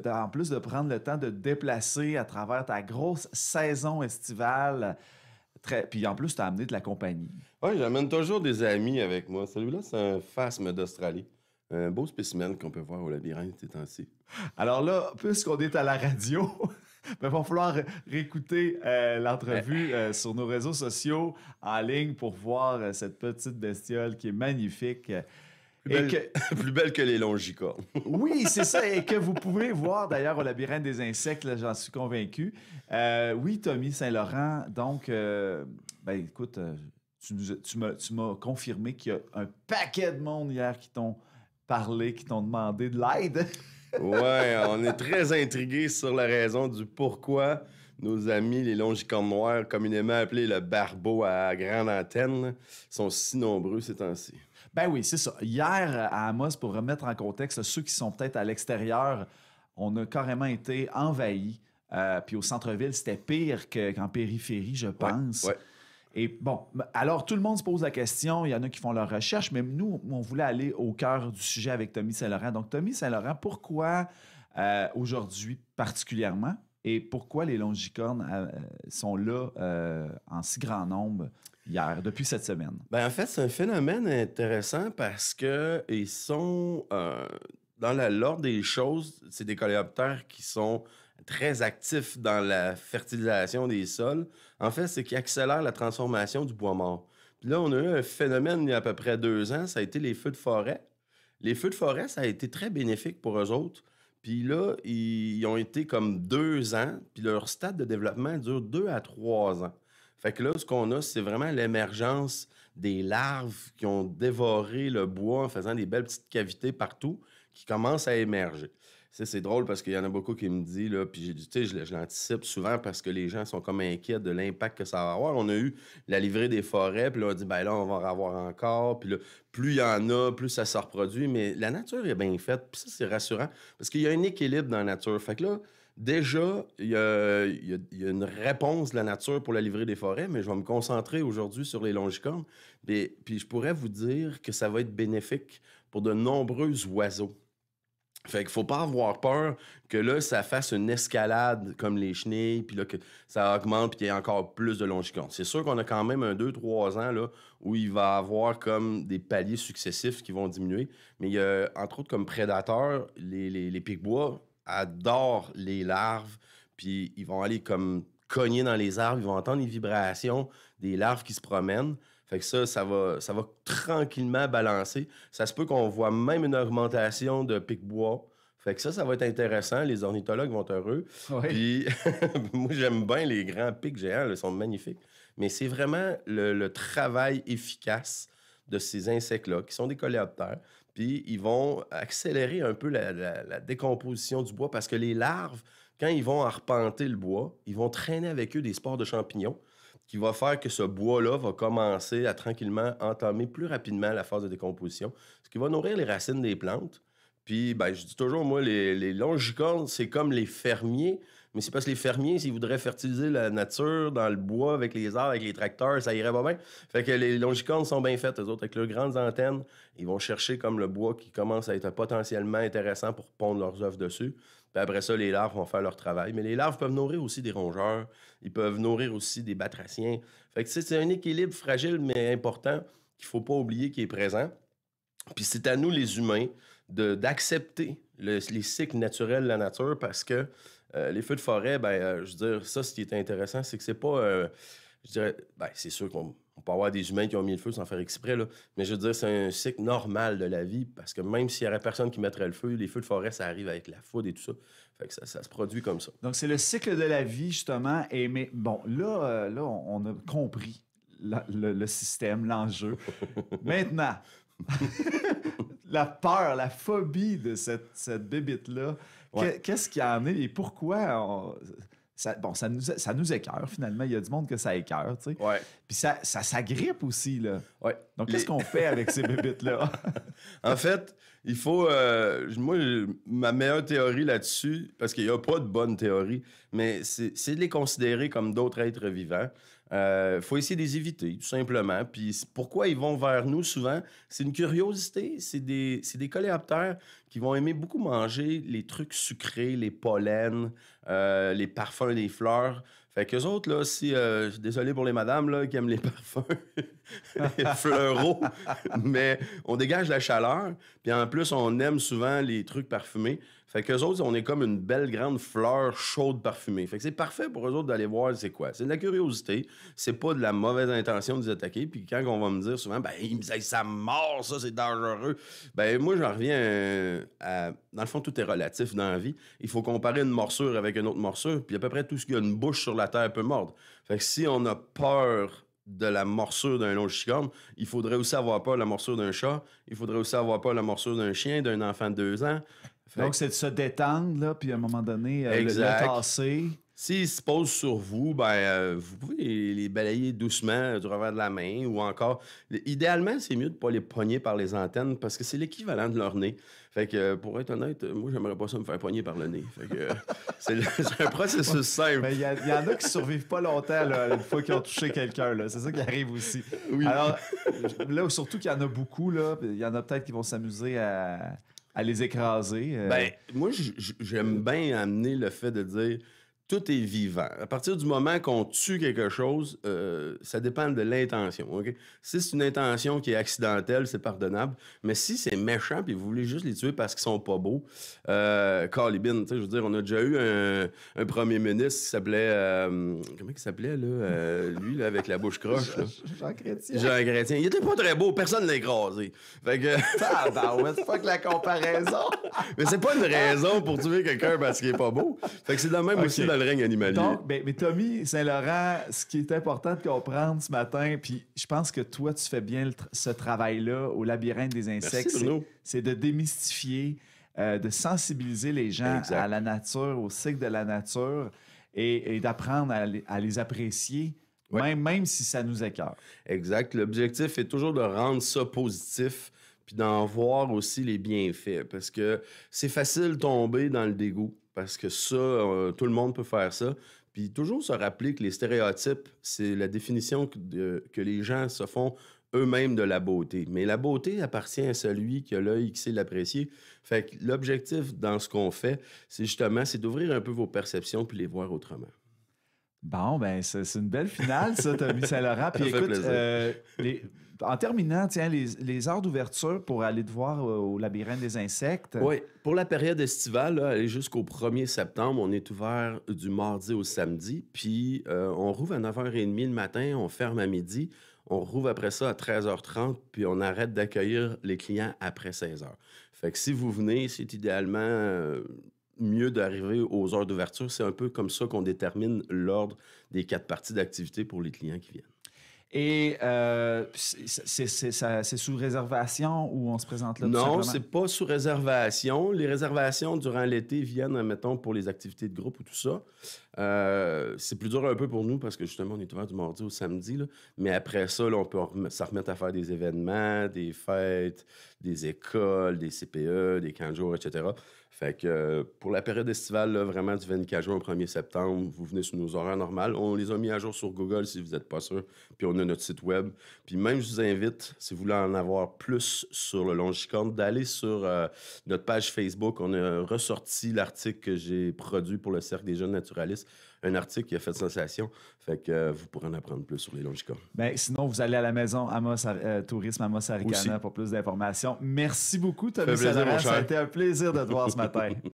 En plus de prendre le temps de te déplacer à travers ta grosse saison estivale, puis en plus, tu as amené de la compagnie. Oui, j'amène toujours des amis avec moi. Celui-là, c'est un phasme d'Australie. Un beau spécimen qu'on peut voir au labyrinthe ces temps-ci. Alors là, puisqu'on est à la radio, il va falloir réécouter l'entrevue sur nos réseaux sociaux en ligne pour voir cette petite bestiole qui est magnifique. Plus belle que les longicornes. Oui, c'est ça, et que vous pouvez voir d'ailleurs au labyrinthe des insectes, là, j'en suis convaincu. Oui, Tommy Saint-Laurent, donc, ben écoute, tu m'as confirmé qu'il y a un paquet de monde hier qui t'ont parlé, qui t'ont demandé de l'aide. Ouais, on est très intrigués sur la raison du pourquoi nos amis, les longicornes noirs, communément appelés le barbeau à grande antenne, sont si nombreux ces temps-ci. Ben oui, c'est ça. Hier, à Amos, pour remettre en contexte, ceux qui sont peut-être à l'extérieur, on a carrément été envahis. Puis au centre-ville, c'était pire qu'en périphérie, je pense. Ouais. Et bon, alors tout le monde se pose la question, il y en a qui font leur recherche, mais nous, on voulait aller au cœur du sujet avec Tommy Saint-Laurent. Donc, Tommy Saint-Laurent, pourquoi aujourd'hui particulièrement et pourquoi les longicornes sont là en si grand nombre hier, depuis cette semaine? Ben, en fait, c'est un phénomène intéressant parce que ils sont dans l'ordre des choses, c'est des coléoptères qui sont très actifs dans la fertilisation des sols. En fait, c'est qu'ils accélèrent la transformation du bois mort. Puis là, on a eu un phénomène il y a à peu près 2 ans, ça a été les feux de forêt. Les feux de forêt, ça a été très bénéfique pour eux autres. Puis là, ils ont été comme 2 ans, puis leur stade de développement dure 2 à 3 ans. Fait que là, ce qu'on a, c'est vraiment l'émergence des larves qui ont dévoré le bois en faisant des belles petites cavités partout qui commencent à émerger. Ça, c'est drôle parce qu'il y en a beaucoup qui me disent, là, puis tu sais, je l'anticipe souvent parce que les gens sont comme inquiets de l'impact que ça va avoir. On a eu la livrée des forêts, puis là, on dit, ben là, on va en avoir encore, puis là, plus il y en a, plus ça se reproduit, mais la nature est bien faite, puis ça, c'est rassurant parce qu'il y a un équilibre dans la nature. Fait que là, déjà, il y a une réponse de la nature pour la livrée des forêts, mais je vais me concentrer aujourd'hui sur les longicornes. Puis je pourrais vous dire que ça va être bénéfique pour de nombreux oiseaux. Fait qu'il faut pas avoir peur que là, ça fasse une escalade comme les chenilles, puis là, que ça augmente, puis qu'il y ait encore plus de longicornes. C'est sûr qu'on a quand même un 2-3 ans là, où il va y avoir comme des paliers successifs qui vont diminuer. Mais il y a, entre autres, comme prédateurs, les pics-bois adorent les larves, puis ils vont aller comme cogner dans les arbres, ils vont entendre les vibrations des larves qui se promènent. Fait que ça va tranquillement balancer. Ça se peut qu'on voit même une augmentation de pic-bois. Fait que ça va être intéressant. Les ornithologues vont être heureux. Oui. Puis, moi, j'aime bien les grands pics géants. Là, ils sont magnifiques. Mais c'est vraiment le travail efficace de ces insectes-là, qui sont des coléoptères. Puis, ils vont accélérer un peu la décomposition du bois parce que les larves, quand ils vont arpenter le bois, ils vont traîner avec eux des spores de champignons qui va faire que ce bois-là va commencer à tranquillement entamer plus rapidement la phase de décomposition, ce qui va nourrir les racines des plantes. Puis, ben, je dis toujours, moi, les longicornes, c'est comme les fermiers, mais c'est parce que les fermiers, s'ils voudraient fertiliser la nature dans le bois avec les arbres, avec les tracteurs, ça irait pas bien. Fait que les longicornes sont bien faites, eux autres, avec leurs grandes antennes. Ils vont chercher comme le bois qui commence à être potentiellement intéressant pour pondre leurs œufs dessus. Puis après ça, les larves vont faire leur travail. Mais les larves peuvent nourrir aussi des rongeurs. Ils peuvent nourrir aussi des batraciens. Fait que c'est un équilibre fragile, mais important, qu'il faut pas oublier qui est présent. Puis c'est à nous, les humains, d'accepter les cycles naturels de la nature parce que les feux de forêt, je veux dire, ça, ce qui est intéressant, c'est que c'est pas... je dirais, c'est sûr qu'on peut avoir des humains qui ont mis le feu sans faire exprès, là, mais je veux dire, c'est un cycle normal de la vie parce que même s'il y aurait personne qui mettrait le feu, les feux de forêt, ça arrive avec la foudre et tout ça. Fait que ça se produit comme ça. Donc, c'est le cycle de la vie, justement. Et, mais bon, là, on a compris le système, l'enjeu. Maintenant, la peur, la phobie de cette bébite-là, Ouais. qu'est-ce qu'il y en est et pourquoi ça nous écœure, finalement. Il y a du monde que ça écœure, tu sais. Ouais. Puis ça s'agrippe aussi, là. Ouais. Donc, qu'est-ce qu'on fait avec ces bébites-là? En fait, il faut... moi, ma meilleure théorie là-dessus, parce qu'il n'y a pas de bonne théorie, mais c'est de les considérer comme d'autres êtres vivants. Faut essayer de les éviter, tout simplement. Puis pourquoi ils vont vers nous souvent? C'est une curiosité. C'est des coléoptères qui vont aimer beaucoup manger les trucs sucrés, les pollens, les parfums des fleurs. Fait qu'eux autres, là, si... désolé pour les madames là, qui aiment les parfums fleuraux, mais on dégage la chaleur. Puis en plus, on aime souvent les trucs parfumés. Fait qu'eux autres, on est comme une belle grande fleur chaude parfumée. Fait que c'est parfait pour eux autres d'aller voir c'est quoi. C'est de la curiosité. C'est pas de la mauvaise intention de les attaquer. Puis quand on va me dire souvent, ben, ça me mord, ça, c'est dangereux. Ben, moi, j'en reviens à... Dans le fond, tout est relatif dans la vie. Il faut comparer une morsure avec une autre morsure. Puis à peu près tout ce qui a une bouche sur la terre peut mordre. Fait que si on a peur de la morsure d'un longicorne, il faudrait aussi avoir peur de la morsure d'un chat. Il faudrait aussi avoir peur de la morsure d'un chien, d'un enfant de 2 ans. Donc, c'est de se détendre, là, puis à un moment donné, le tasser. S'ils se posent sur vous, vous pouvez les balayer doucement du revers de la main ou encore... Idéalement, c'est mieux de ne pas les pogner par les antennes parce que c'est l'équivalent de leur nez. Fait que, pour être honnête, moi, j'aimerais pas ça me faire pogner par le nez. Fait que, c'est un processus simple. Mais il y en a qui survivent pas longtemps, là, une fois qu'ils ont touché quelqu'un. Là. C'est ça qui arrive aussi. Oui. Alors, là, surtout qu'il y en a beaucoup, là, il y en a peut-être qui vont s'amuser à les écraser. Moi, j'aime bien amener le fait de dire tout est vivant. À partir du moment qu'on tue quelque chose, ça dépend de l'intention. Okay? Si c'est une intention qui est accidentelle, c'est pardonnable. Mais si c'est méchant et vous voulez juste les tuer parce qu'ils sont pas beaux, Calibin, je veux dire, on a déjà eu un premier ministre qui s'appelait... comment il s'appelait, là? Lui, là, avec la bouche croche. Là. Jean Chrétien. Jean Chrétien. Il était pas très beau. Personne l'a écrasé. Fait que... c'est pas que la comparaison. Mais c'est pas une raison pour tuer quelqu'un parce qu'il est pas beau. Fait que c'est de même aussi dans le règne animalier. Donc, mais Tommy Saint-Laurent, ce qui est important de comprendre ce matin, puis je pense que toi, tu fais bien ce travail-là au labyrinthe des insectes, c'est de démystifier, de sensibiliser les gens à la nature, au cycle de la nature et d'apprendre à les apprécier, même si ça nous écœure. Exact. L'objectif est toujours de rendre ça positif puis d'en voir aussi les bienfaits parce que c'est facile de tomber dans le dégoût. Parce que ça, tout le monde peut faire ça. Puis toujours se rappeler que les stéréotypes, c'est la définition que les gens se font eux-mêmes de la beauté. Mais la beauté appartient à celui qui a l'œil qui sait l'apprécier. Fait que l'objectif dans ce qu'on fait, c'est d'ouvrir un peu vos perceptions puis les voir autrement. Bon, ben c'est une belle finale, ça, Tommy Saint-Laurent. Puis écoute, en terminant, tiens, les heures d'ouverture pour aller te voir au labyrinthe des insectes. Oui, pour la période estivale, là, aller jusqu'au 1er septembre, on est ouvert du mardi au samedi. Puis on rouvre à 9h30 le matin, on ferme à midi. On rouvre après ça à 13h30, puis on arrête d'accueillir les clients après 16h. Fait que si vous venez, c'est idéalement... mieux d'arriver aux heures d'ouverture. C'est un peu comme ça qu'on détermine l'ordre des 4 parties d'activité pour les clients qui viennent. Et c'est sous réservation ou on se présente là? Non, c'est pas sous réservation. Les réservations durant l'été viennent, mettons, pour les activités de groupe ou tout ça. C'est plus dur un peu pour nous parce que justement, on est ouvert du mardi au samedi. Là. Mais après ça, là, on peut se remettre à faire des événements, des fêtes, des écoles, des CPE, des camps de jour, etc. Fait que pour la période estivale, là, vraiment du 24 juin au 1er septembre, vous venez sur nos horaires normales. On les a mis à jour sur Google si vous n'êtes pas sûr. Puis on a notre site web. Puis même, je vous invite, si vous voulez en avoir plus sur le longicorne, d'aller sur notre page Facebook. On a ressorti l'article que j'ai produit pour le Cercle des jeunes naturalistes. Un article qui a fait sensation. Fait que vous pourrez en apprendre plus sur les longicornes. Ben, sinon, vous allez à la maison Tourisme Amos Aricana pour plus d'informations. Merci beaucoup, Tommy Saint-Laurent. Ça a été un plaisir de te voir ce matin.